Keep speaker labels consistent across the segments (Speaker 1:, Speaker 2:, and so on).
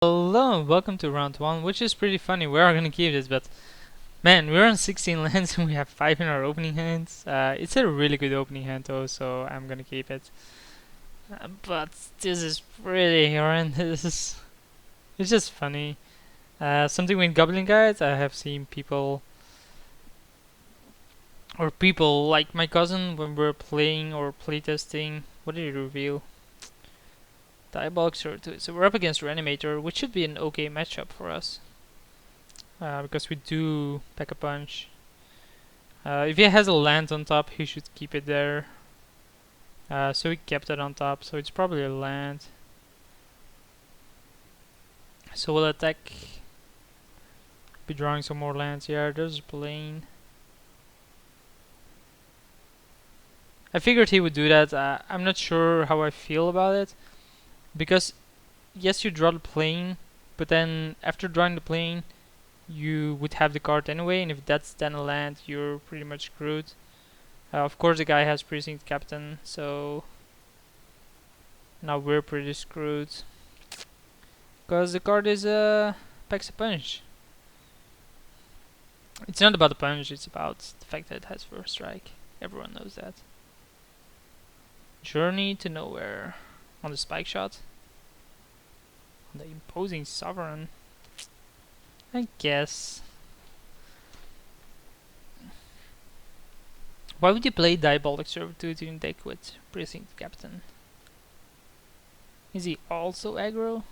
Speaker 1: Hello and welcome to round 1, which is pretty funny. We are gonna keep this, but man, we're on 16 lands and we have 5 in our opening hands. It's a really good opening hand though, so I'm gonna keep it. But this is pretty horrendous. It's just funny. Something with Goblin Guides, I have seen people like my cousin when we're playing or playtesting. What did he reveal? Diabolic Sword. So we're up against Reanimator, which should be an okay matchup for us. Because we do pack a punch. If he has a land on top, he should keep it there. So he kept it on top, so it's probably a land. So we'll attack. Be drawing some more lands here. There's a plane. I figured he would do that. I'm not sure how I feel about it. Because, yes, you draw the plane, but then after drawing the plane, you would have the card anyway, and if that's then a land, you're pretty much screwed. Of course, the guy has Precinct Captain, so now we're pretty screwed. Because the card is packs a punch. It's not about the punch, it's about the fact that it has first strike. Everyone knows that. Journey to Nowhere on the spike shot. On the Imposing Sovereign. I guess. Why would you play Diabolic Servitude in deck with Precinct Captain? Is he also aggro?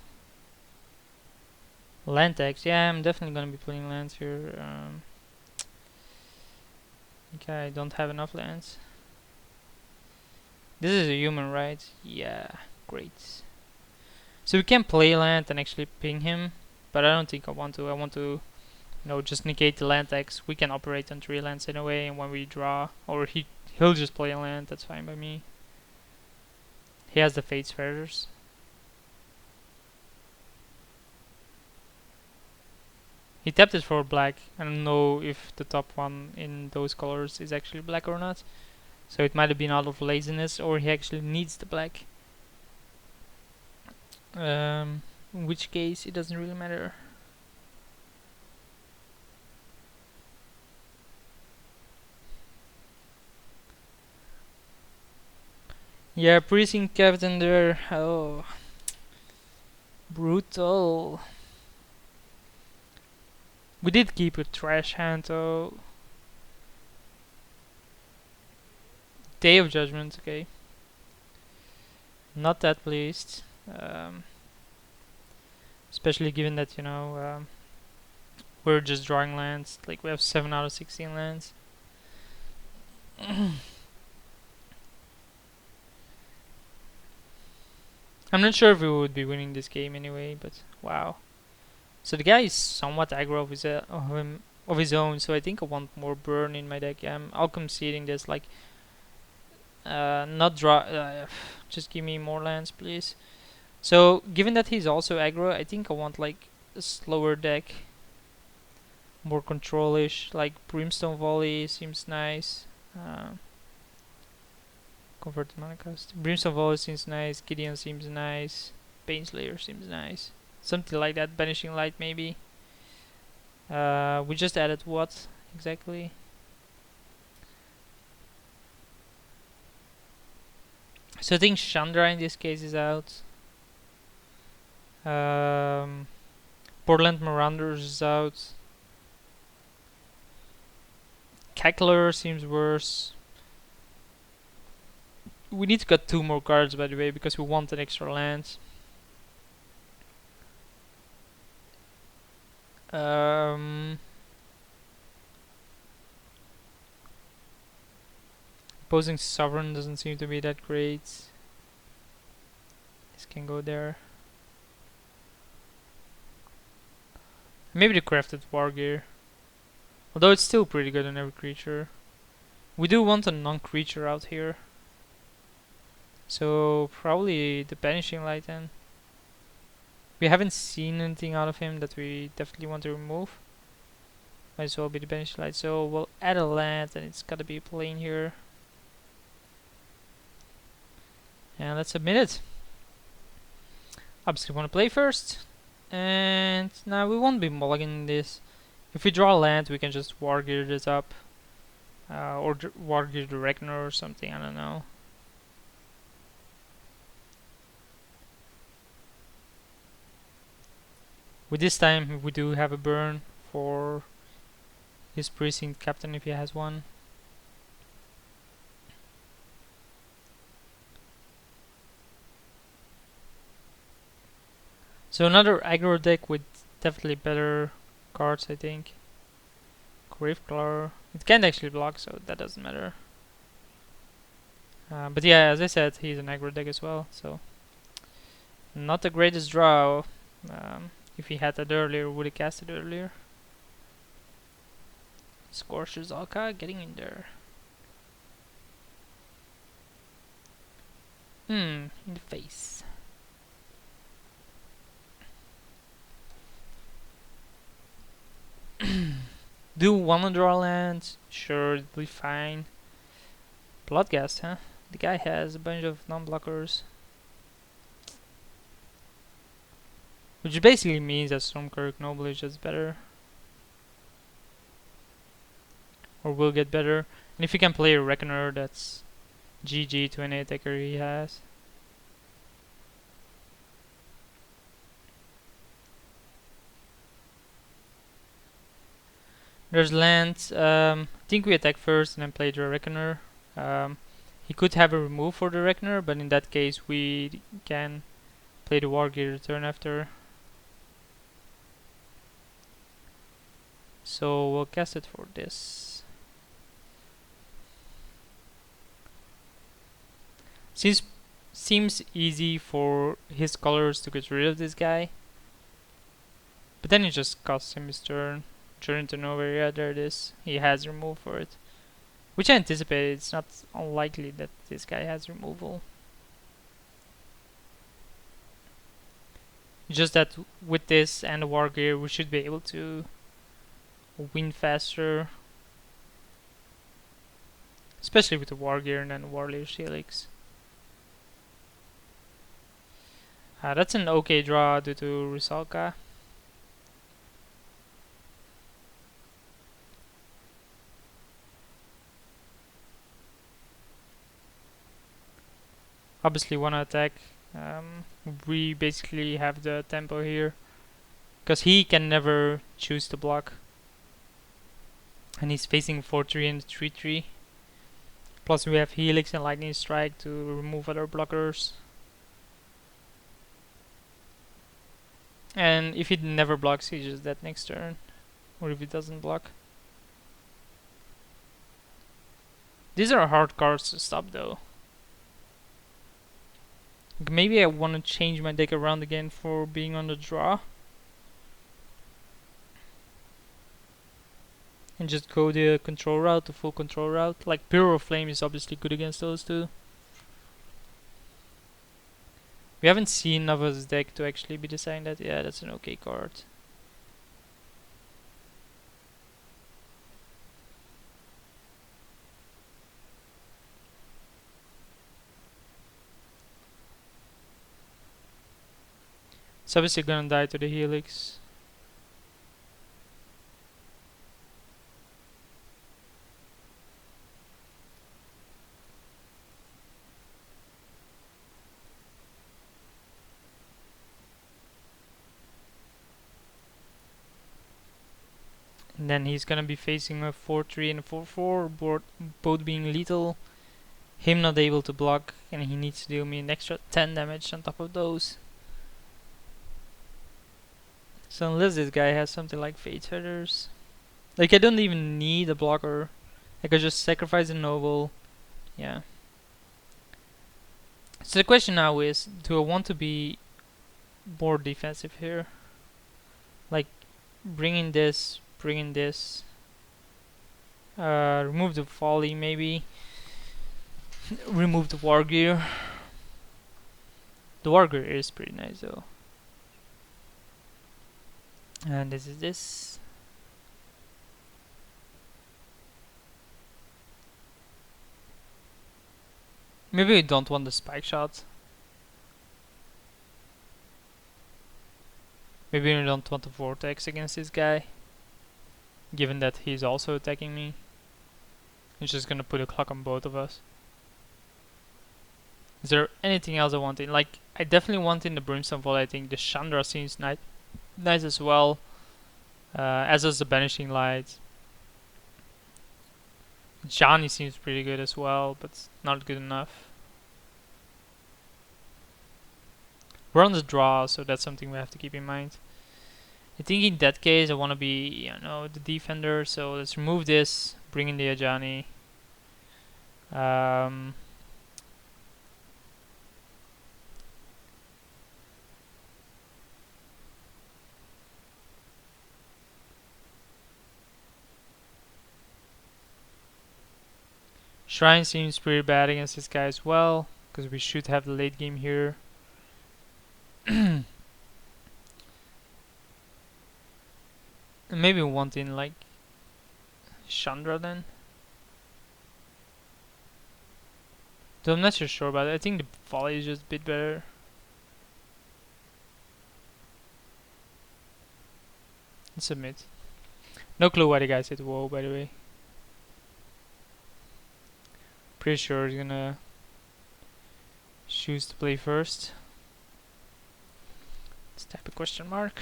Speaker 1: Land tax, yeah, I'm definitely gonna be playing lands here. Okay, I don't have enough lands. This is a human, right? Yeah, great. So we can play land and actually ping him, but I don't think I want to. I want to, just negate the land tax. We can operate on 3 lands in a way, and when we draw, or he'll just play a land. That's fine by me. He has the Fate's Feathers. He tapped it for black. I don't know if the top one in those colors is actually black or not. So it might have been out of laziness, or he actually needs the black. In which case, it doesn't really matter. Yeah, Precinct Captain there. Oh, brutal. We did keep a trash hand though. Day of Judgment, okay. Not that pleased. Especially given that, we're just drawing lands. Like, we have 7 out of 16 lands. I'm not sure if we would be winning this game anyway, but wow. So the guy is somewhat aggro of his own, so I think I want more burn in my deck. I'll conceding this, like, not draw, just give me more lands, please. So, given that he's also aggro, I think I want, like, a slower deck. More control-ish, like Brimstone Volley seems nice. Convert to mana cost. Brimstone Volley seems nice, Gideon seems nice, Baneslayer seems nice. Something like that, Banishing Light maybe. We just added what exactly? So I think Chandra in this case is out. Portland Marauders is out. Cackler seems worse. We need to cut 2 more cards, by the way, because we want an extra land. Opposing Sovereign doesn't seem to be that great. This can go there. Maybe the Crafted War Gear. Although it's still pretty good on every creature. We do want a non-creature out here. So probably the Banishing Light then. We haven't seen anything out of him that we definitely want to remove. Might as well be the Banishing Light. So we'll add a land and it's gotta be a plane here. And let's submit it. Obviously want to play first. And now we won't be mulliganing this. If we draw land, we can just Wargear this up. Or Wargear the Reckoner or something, I don't know. With this time, we do have a burn for his precinct captain if he has one. So another aggro deck with definitely better cards, I think. Gravecaller. It can't actually block, so that doesn't matter. But yeah, as I said, he's an aggro deck as well, so not the greatest draw. If he had that earlier, would have cast it earlier. Scorches Alka getting in there. In the face. Do wanna draw land? Sure, it'll be fine. Bloodghast, huh? The guy has a bunch of non-blockers. Which basically means that Stormkirk Noble is just better. Or will get better. And if you can play a Reckoner, that's GG to any attacker he has. There's land. I think we attack first and then play the Reckoner. He could have a remove for the Reckoner, but in that case we can play the Wargear the turn after. So we'll cast it for this. Seems easy for his colors to get rid of this guy. But then it just costs him his turn. Turn into nowhere. Yeah, there it is. He has remove for it. Which I anticipated. It's not unlikely that this guy has removal. Just that with this and the Wargear we should be able to win faster. Especially with the Wargear and then Warleer's Helix. That's an okay draw due to Rusalka. Obviously wanna attack. We basically have the tempo here. Because he can never choose to block. And he's facing 4-3 and 3-3. Plus we have Helix and Lightning Strike to remove other blockers. And if he never blocks, he's just dead next turn. Or if he doesn't block. These are hard cards to stop though. Maybe I want to change my deck around again for being on the draw. And just go the control route, the full control route. Like Pillar of Flame is obviously good against those two. We haven't seen Nova's deck to actually be deciding that. Yeah, that's an okay card. It's obviously gonna die to the Helix. And then he's gonna be facing a 4-3 and a 4-4, both being lethal. Him not able to block, and he needs to deal me an extra 10 damage on top of those. So unless this guy has something like Fate Feathers, like I don't even need a blocker. I could just sacrifice a noble. Yeah. So the question now is, do I want to be more defensive here? Like bringing this, remove the Folly maybe. Remove the Wargear. The Wargear is pretty nice though. And this is this. Maybe we don't want the spike shot. Maybe I don't want to vortex against this guy, given that he's also attacking me. He's just gonna put a clock on both of us. Is there anything else I want in? Like, I definitely want in the Brimstone Vault. I think the Chandra seems nice as well, as does the Banishing Light. Johnny seems pretty good as well, but not good enough. We're on the draw, so that's something we have to keep in mind. I think in that case I want to be, the defender, so let's remove this, bring in the Ajani. Shrine seems pretty bad against this guy as well, because we should have the late game here. Maybe one in like Chandra then. Though I'm not so sure about it. I think the volley is just a bit better. Let's submit. No clue why the guy said whoa, by the way. Pretty sure he's gonna choose to play first. Let's type a question mark.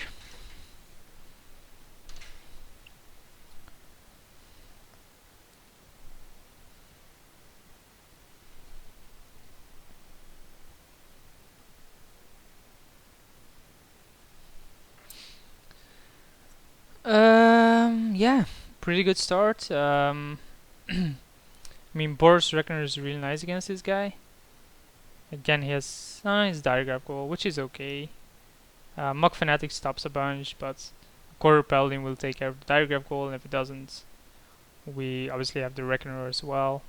Speaker 1: Yeah, pretty good start. I mean, Boris Reckoner is really nice against this guy. Again, he has nice diagram goal, which is okay. Muck Fanatic stops a bunch, but Core Paladin will take care of the diagram goal, and if it doesn't, we obviously have the Reckoner as well.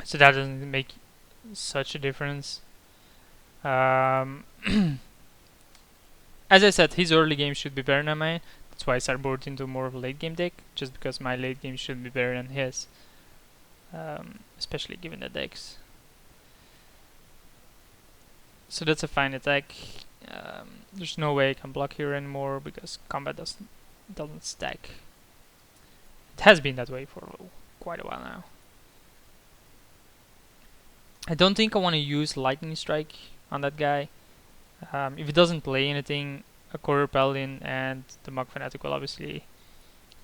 Speaker 1: So that doesn't make such a difference. As I said, his early game should be better than mine. That's why I started into more of a late game deck, just because my late game should be better than his. Especially given the decks. So that's a fine attack. There's no way I can block here anymore because combat doesn't stack. It has been that way for quite a while now. I don't think I want to use Lightning Strike on that guy. If he doesn't play anything, a Quarter Paladin and the Mug Fanatic will obviously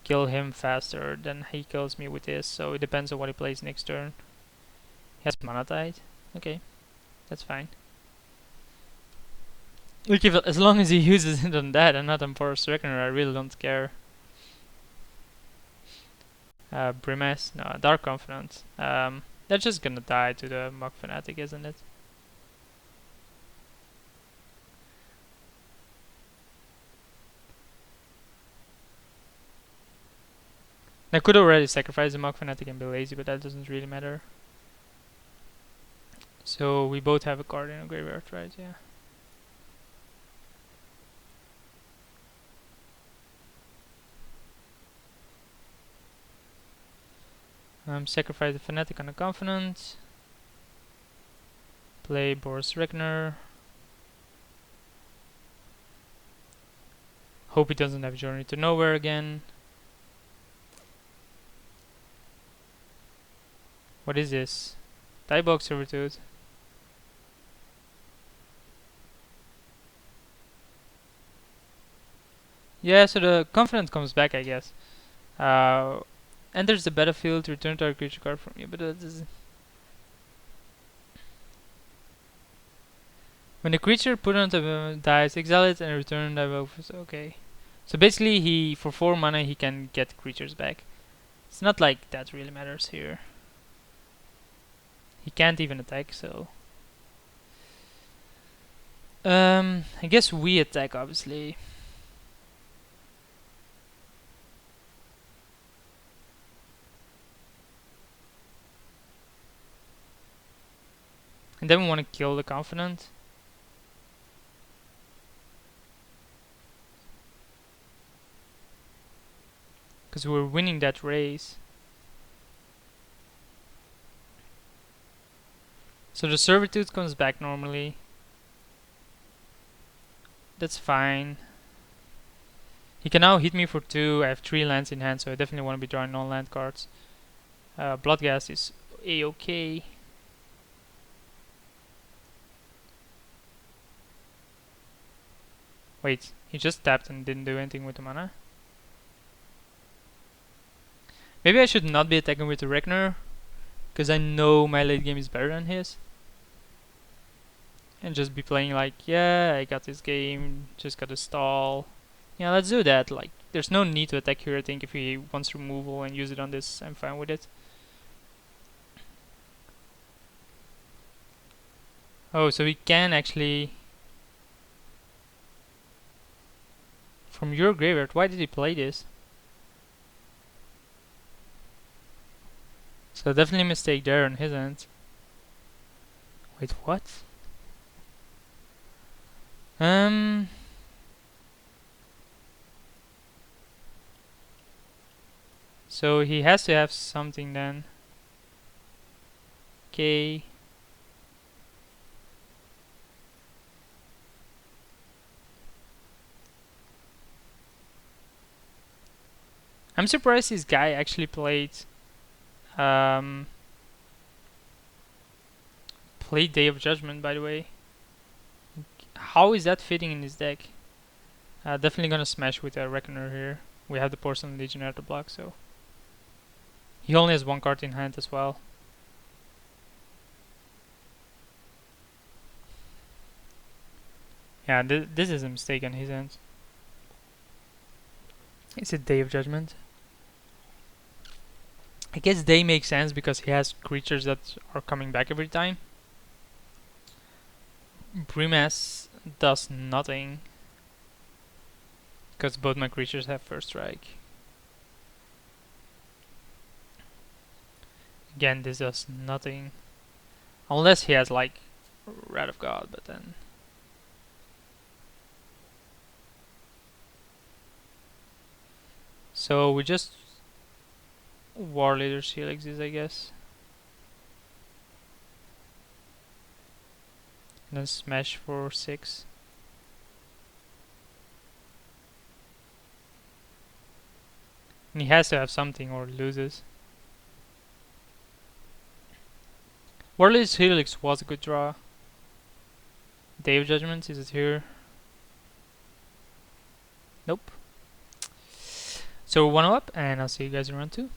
Speaker 1: kill him faster than he kills me with this, so it depends on what he plays next turn. He has Mana Tide. Okay, that's fine. Look, as long as he uses it on that and not on Forest Reckoner, I really don't care. Brimess, no, Dark Confidant. That's just gonna die to the Mug Fanatic, isn't it? I could already sacrifice the Mug Fanatic and be lazy, but that doesn't really matter. So we both have a card in a graveyard, right? Yeah. Sacrifice the Fanatic on the Confidant. Play Boris Regner. Hope he doesn't have Journey to Nowhere again. What is this? Diebox Servitude. Yeah, so the Confidant comes back, I guess. Enters the battlefield, return target creature card from you, but when the creature put on the dice, exile it and return Diebox. Okay. So basically, for 4 mana, he can get creatures back. It's not like that really matters here. He can't even attack, so... I guess we attack, obviously. And then we want to kill the Confidant. Because we're winning that race. So the Servitude comes back normally. That's fine. He can now hit me for 2. I have 3 lands in hand, so I definitely want to be drawing non-land cards. Bloodghast is a-okay. Wait, he just tapped and didn't do anything with the mana? Maybe I should not be attacking with the Reckoner, because I know my late game is better than his. And just be playing like, yeah, I got this game, just gotta stall. Yeah, let's do that. Like, there's no need to attack here, I think. If he wants removal and use it on this, I'm fine with it. Oh, so we can actually... From your graveyard, why did he play this? So definitely a mistake there on his end. Wait, what? So he has to have something then. Okay. I'm surprised this guy actually played Day of Judgment, by the way. How is that fitting in his deck? Definitely gonna smash with a Reckoner here. We have the Porcelain Legionnaire to block, so he only has 1 card in hand as well. Yeah, this is a mistake on his end. It's a Day of Judgment. I guess Day makes sense because he has creatures that are coming back every time. Brimaz does nothing because both my creatures have first strike. Again, this does nothing. Unless he has like Wrath of God, but then... So we just War Leader's Helix this, I guess. And then smash for 6. And he has to have something or loses. War Leader's Helix was a good draw. Day of Judgment, is it here? Nope. So 1-up, and I'll see you guys in round 2.